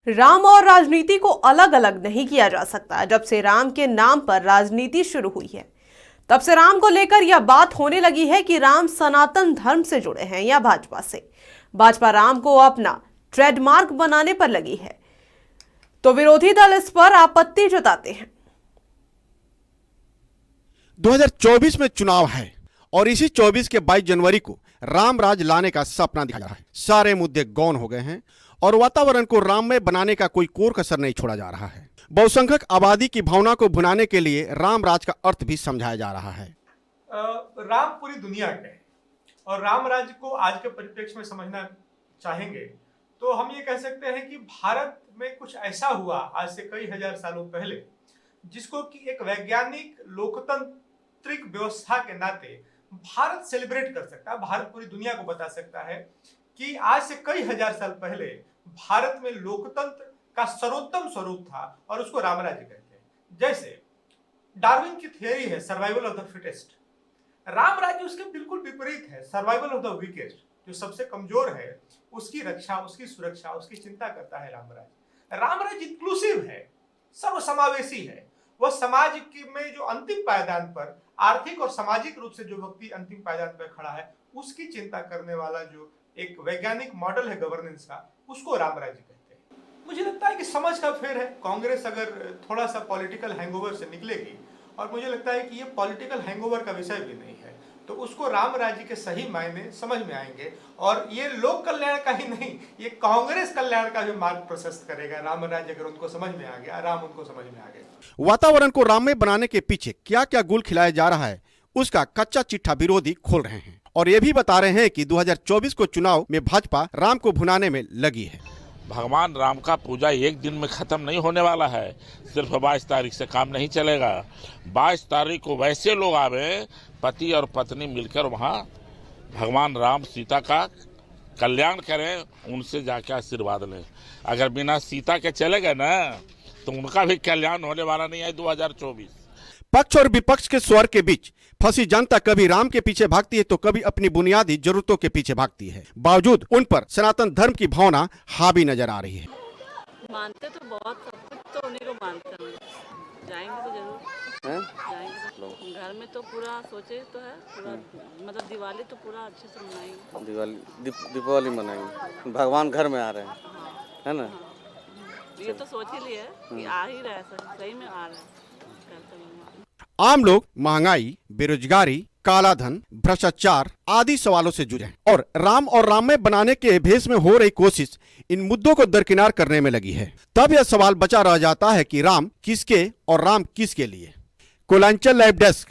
राम और राजनीति को अलग अलग नहीं किया जा सकता। जब से राम के नाम पर राजनीति शुरू हुई है, तब से राम को लेकर यह बात होने लगी है कि राम सनातन धर्म से जुड़े हैं या भाजपा से। भाजपा राम को अपना ट्रेडमार्क बनाने पर लगी है, तो विरोधी दल इस पर आपत्ति जताते हैं। 2024 में चुनाव है और इसी 24 के 22 जनवरी को राम राज लाने का सपना दिखाया जा रहा है। सारे मुद्दे गौन हो गए हैं और वातावरण को राममय बनाने का कोई कोर कसर नहीं छोड़ा जा रहा है। बहुसंख्यक आबादी की भावना को भुनाने के लिए राम राज का अर्थ भी समझाया जा रहा है। राम पूरी दुनिया के है और राम राज्य को आज के परिप्रेक्ष्य में समझना चाहेंगे तो हम ये कह सकते हैं कि भारत में कुछ ऐसा हुआ आज से कई हजार सालों पहले, जिसको कि एक वैज्ञानिक लोकतांत्रिक व्यवस्था के नाते भारत सेलिब्रेट कर सकता है। भारत पूरी दुनिया को बता सकता है कि आज से कई हजार साल पहले भारत में लोकतंत्र का सर्वोत्तम स्वरूप था और उसको रामराज्य कहते हैं। जैसे डार्विन की थियरी है survival of the fittest, Ram राज्य उसके बिल्कुल विपरीत है, सर्वाइवल ऑफ द वीकेस्ट। जो सबसे कमजोर है उसकी रक्षा, उसकी सुरक्षा, उसकी चिंता करता है राम राज्य। राम राज्य इंक्लूसिव है, सर्वसमावेशी है। वह समाज में जो अंतिम पायदान पर आर्थिक और सामाजिक रूप से जो व्यक्ति अंतिम पायदान पर खड़ा है उसकी चिंता करने वाला जो एक वैज्ञानिक मॉडल है गवर्नेंस का, उसको राम राज्य कहते हैं। मुझे लगता है कि समझ का फेर है। कांग्रेस अगर थोड़ा सा पॉलिटिकल हैंगओवर से निकलेगी, और मुझे लगता है कि ये पॉलिटिकल हैंगओवर का विषय भी नहीं है, तो उसको राम राज्य के सही मायने समझ में आएंगे और ये लोक कल्याण का ही नहीं, ये कांग्रेस कल्याण का भी मार्ग प्रशस्त करेगा। राम राज्य अगर उनको समझ में आ गया, राम उनको समझ में आ गया। वातावरण को राममय बनाने के पीछे क्या क्या गुल खिलाया जा रहा है, उसका कच्चा चिट्ठा विरोधी खोल रहे हैं और ये भी बता रहे हैं कि 2024 को चुनाव में भाजपा राम को भुनाने में लगी है। भगवान राम का पूजा एक दिन में खत्म नहीं होने वाला है। सिर्फ 22 तारीख से काम नहीं चलेगा। 22 तारीख को वैसे लोग आवे, पति और पत्नी मिलकर वहाँ भगवान राम सीता का कल्याण करें, उनसे जाके आशीर्वाद लें। अगर बिना सीता के चले गए ना तो उनका भी कल्याण होने वाला नहीं है 2024। पक्ष और विपक्ष के स्वर के बीच फंसी जनता कभी राम के पीछे भागती है तो कभी अपनी बुनियादी जरूरतों के पीछे भागती है। बावजूद उन पर सनातन धर्म की भावना हावी नजर आ रही है। मानते तो बहुत सब कुछ, तो उन्हीं को मानते हैं। जाएंगे तो जरूर जाएंगे तो घर में तो पूरा सोचे तो है, पूरा मतलब दिवाली तो पूरा अच्छे से मनाएंगे। दीपावली मनाएंगे, भगवान घर में आ रहे हैं, है ना। ये तो सोच ही लिया कि आ ही रहे, सही में आ रहे हैं। आम लोग महंगाई, बेरोजगारी, कालाधन, भ्रष्टाचार आदि सवालों से जुड़े हैं और राम और राममय बनाने के भेष में हो रही कोशिश इन मुद्दों को दरकिनार करने में लगी है। तब यह सवाल बचा रह जाता है कि राम किसके और राम किसके लिए। Kolanchal live desk.